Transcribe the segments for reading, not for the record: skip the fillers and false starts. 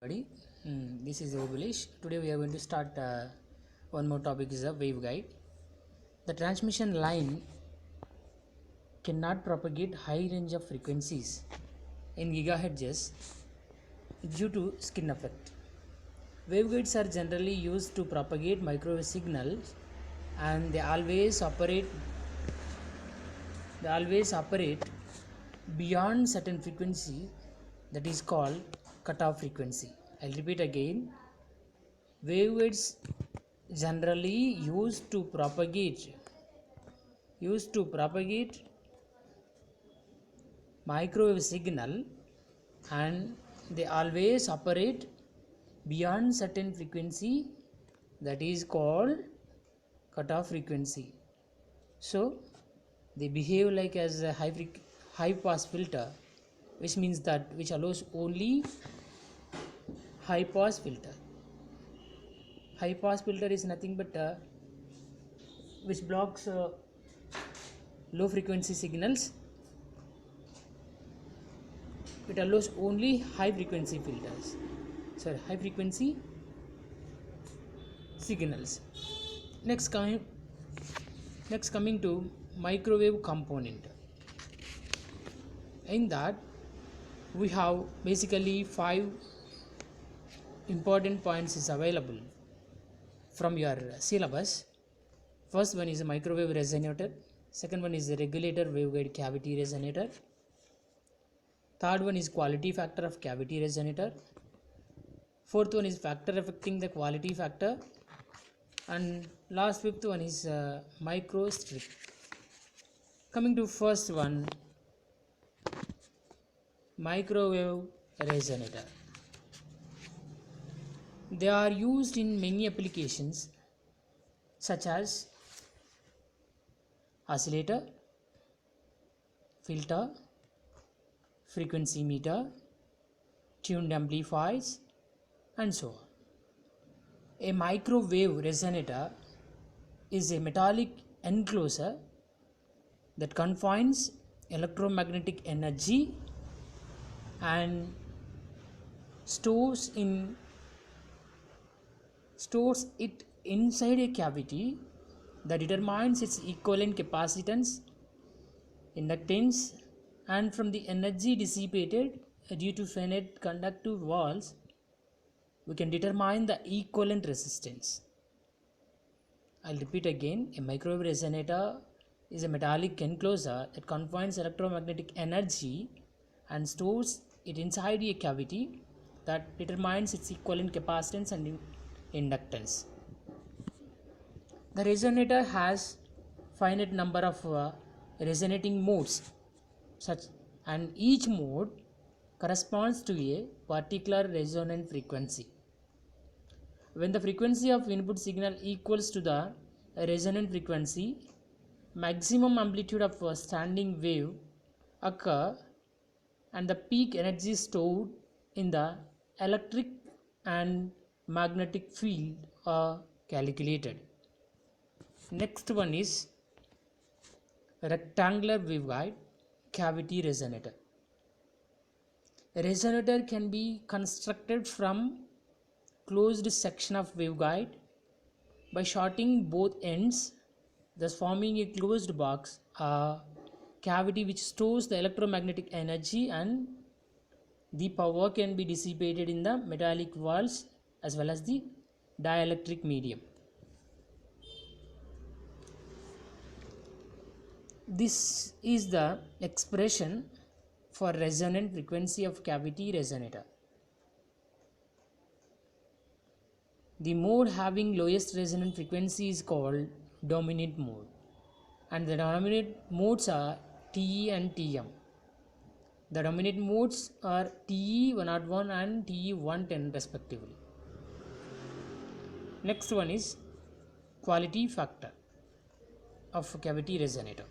Everybody, this is Obulish. Today we are going to start one more topic is a waveguide. The transmission line cannot propagate high range of frequencies in gigahertz due to skin effect. Waveguides are generally used to propagate microwave signals, and they always operate beyond certain frequency, that is called cutoff frequency. I'll repeat again. Waveguides generally used to propagate microwave signal, and they always operate beyond certain frequency, that is called cutoff frequency. So they behave like as a high pass filter, which allows only high pass filter. High pass filter is nothing but which blocks low frequency signals. It allows only high frequency signals. Next coming to microwave component. In that we have basically 5 important points is available from your syllabus. First one is a microwave resonator, second one is a regulator waveguide cavity resonator, third one is quality factor of cavity resonator, fourth one is factor affecting the quality factor, and last fifth one is microstrip. Coming to first one, microwave resonator. They are used in many applications such as oscillator, filter, frequency meter, tuned amplifiers, and so on. A microwave resonator is a metallic enclosure that confines electromagnetic energy and stores it inside a cavity that determines its equivalent capacitance, inductance, and from the energy dissipated due to finite conductive walls we can determine the equivalent resistance. I'll repeat again. A microwave resonator is a metallic enclosure that confines electromagnetic energy and stores it inside a cavity that determines its equivalent capacitance and inductance. The resonator has finite number of resonating modes, and each mode corresponds to a particular resonant frequency. When the frequency of input signal equals to the resonant frequency, maximum amplitude of a standing wave occur, and the peak energy stored in the electric and magnetic field are calculated. Next one is rectangular waveguide cavity resonator. A resonator can be constructed from closed section of waveguide by shorting both ends, thus forming a closed box, a cavity which stores the electromagnetic energy, and the power can be dissipated in the metallic walls as well as the dielectric medium. This is the expression for resonant frequency of cavity resonator. The mode having lowest resonant frequency is called dominant mode, and the dominant modes are TE and TM. The dominant modes are TE101 and TE110 respectively. Next one is quality factor of cavity resonator.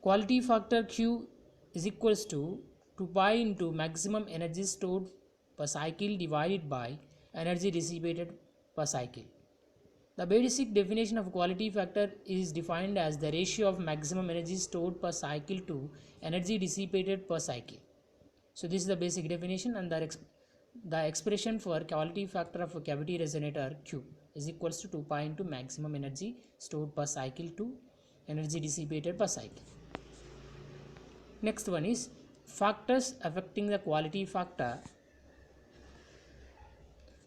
Quality factor Q is equals to 2 pi into maximum energy stored per cycle divided by energy dissipated per cycle. The basic definition of quality factor is defined as the ratio of maximum energy stored per cycle to energy dissipated per cycle. So this is the basic definition, and the expression for quality factor of a cavity resonator Q is equals to 2 pi into maximum energy stored per cycle to energy dissipated per cycle. Next one is factors affecting the quality factor.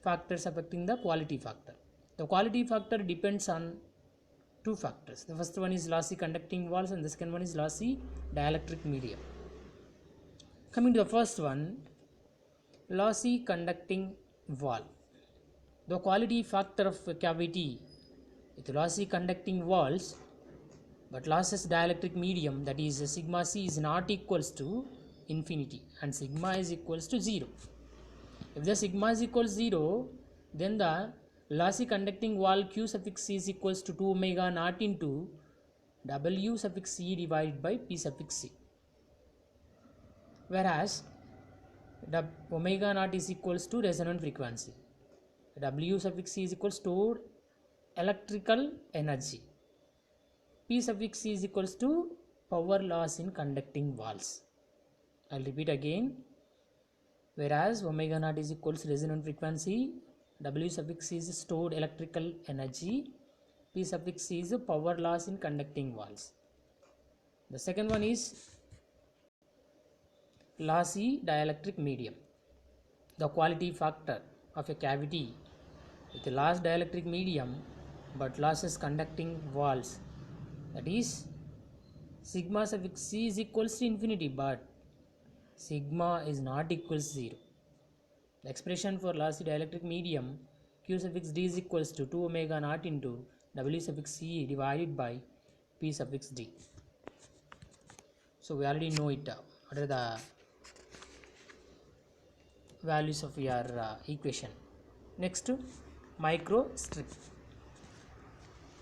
Factors affecting the quality factor. The quality factor depends on two factors. The first one is lossy conducting walls and the second one is lossy dielectric medium. Coming to the first one, lossy conducting wall. The quality factor of a cavity with lossy conducting walls but lossless dielectric medium, that is sigma c, is not equals to infinity and sigma is equals to 0. If the sigma is equals 0, then the lossy conducting wall Q suffix c is equals to 2 omega naught into W suffix c divided by P suffix c. Whereas the omega naught is equals to resonant frequency. W suffix c is equals stored electrical energy. P suffix c is equals to power loss in conducting walls. I'll repeat again. Whereas omega naught is equals to resonant frequency, W suffix c is stored electrical energy, P suffix c is power loss in conducting walls. The second one is lossy dielectric medium. The quality factor of a cavity with a loss dielectric medium but lossless conducting walls, that is sigma suffix c is equals to infinity but sigma is not equals 0. The expression for lossy dielectric medium Q suffix d is equals to 2 omega naught into W suffix c divided by P suffix d. So we already know it. What are the values of your equation? Next, microstrip.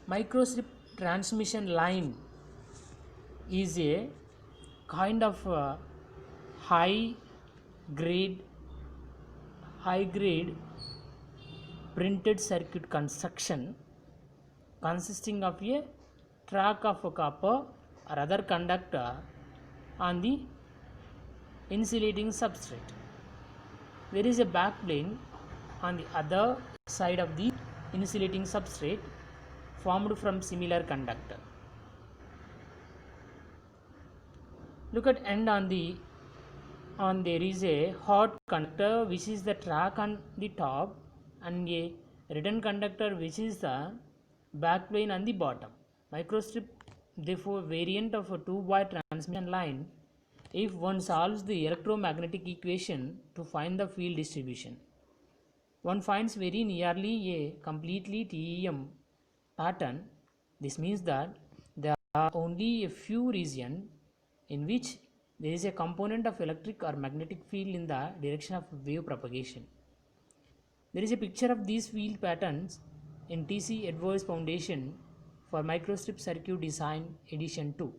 Microstrip transmission line is a kind of high grade printed circuit construction consisting of a track of a copper or other conductor on the insulating substrate. There is a backplane on the other side of the insulating substrate formed from similar conductor. Look at end on there is a hot conductor which is the track on the top and a return conductor which is the backplane on the bottom. Microstrip therefore variant of a two-wire transmission line if one solves the electromagnetic equation to find the field distribution. One finds very nearly a completely TEM pattern. This means that there are only a few regions in which there is a component of electric or magnetic field in the direction of wave propagation. There is a picture of these field patterns in T.C. Edwards Foundation for Microstrip Circuit Design Edition 2,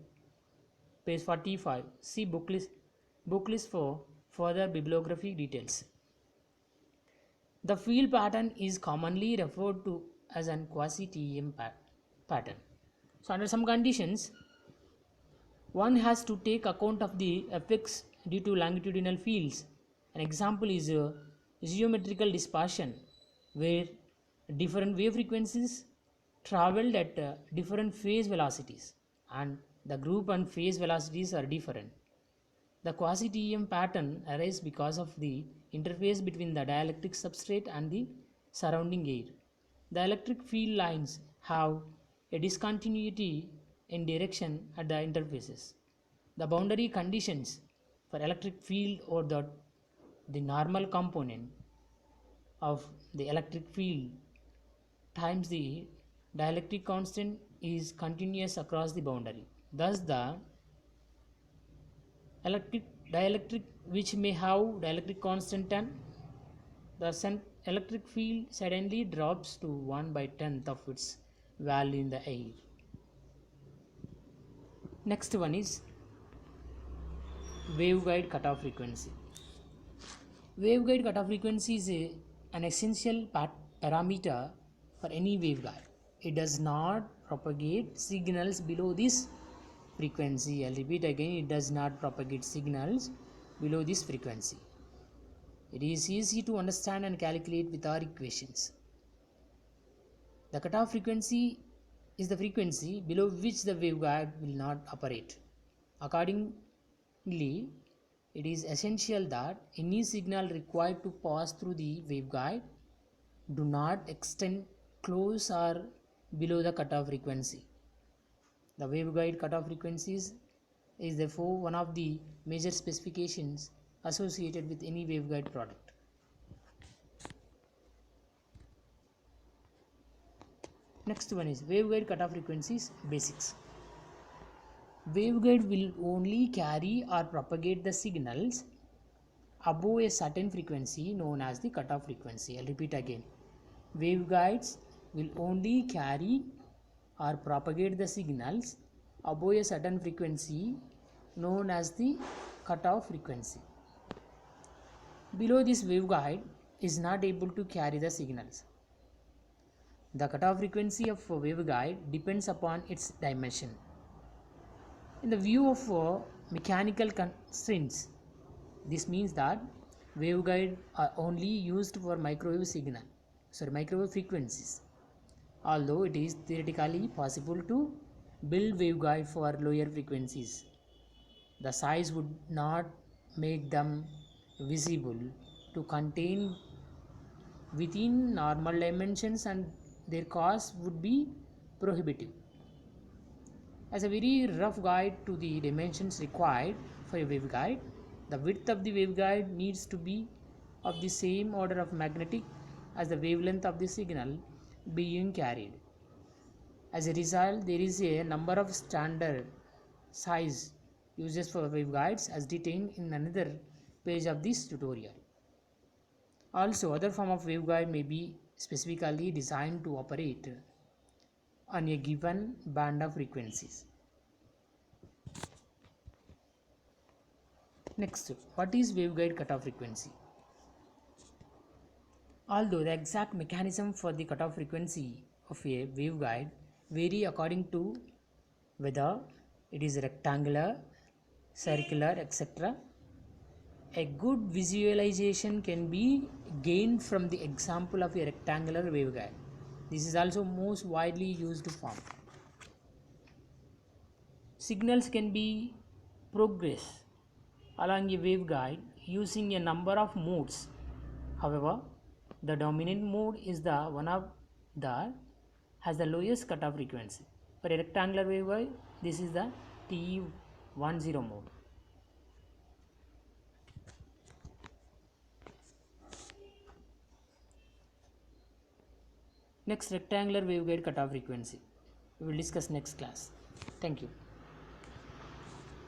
page 45. See book list for further bibliography details. The field pattern is commonly referred to as an quasi-TEM pattern. So under some conditions, one has to take account of the effects due to longitudinal fields. An example is geometrical dispersion, where different wave frequencies traveled at different phase velocities and the group and phase velocities are different. The quasi-TEM pattern arises because of the interface between the dielectric substrate and the surrounding air. The electric field lines have a discontinuity in direction at the interfaces. The boundary conditions for electric field or the normal component of the electric field times the dielectric constant is continuous across the boundary. Thus the dielectric which may have dielectric constant 10, the electric field suddenly drops to 1/10 of its value in the air. Next one is waveguide cutoff frequency. Waveguide cutoff frequency is an essential parameter for any waveguide. It does not propagate signals below this frequency. I'll repeat again, it does not propagate signals below this frequency. It is easy to understand and calculate with our equations. The cutoff frequency is the frequency below which the waveguide will not operate. Accordingly, it is essential that any signal required to pass through the waveguide do not extend close or below the cutoff frequency. The waveguide cutoff frequencies is therefore one of the major specifications associated with any waveguide product. Next one is waveguide cutoff frequencies basics. Waveguide will only carry or propagate the signals above a certain frequency known as the cutoff frequency. I'll repeat again. Waveguides will only carry or propagate the signals above a certain frequency known as the cutoff frequency. Below this waveguide is not able to carry the signals. The cutoff frequency of a waveguide depends upon its dimension. In the view of mechanical constraints, this means that waveguides are only used for microwave frequencies. Although it is theoretically possible to build waveguide for lower frequencies, the size would not make them visible to contain within normal dimensions and their cost would be prohibitive. As a very rough guide to the dimensions required for a waveguide, the width of the waveguide needs to be of the same order of magnitude as the wavelength of the signal being carried. As a result, there is a number of standard size uses for waveguides as detailed in another page of this tutorial. Also, other form of waveguide may be specifically designed to operate on a given band of frequencies. Next, what is waveguide cutoff frequency? Although the exact mechanism for the cutoff frequency of a waveguide vary according to whether it is rectangular, circular, etc., a good visualization can be gained from the example of a rectangular waveguide. This is also most widely used form. Signals can be progressed along a waveguide using a number of modes. However, the dominant mode is the one of that has the lowest cutoff frequency. For a rectangular waveguide, this is the TE10 mode. Next, rectangular waveguide cutoff frequency. We will discuss next class. Thank you.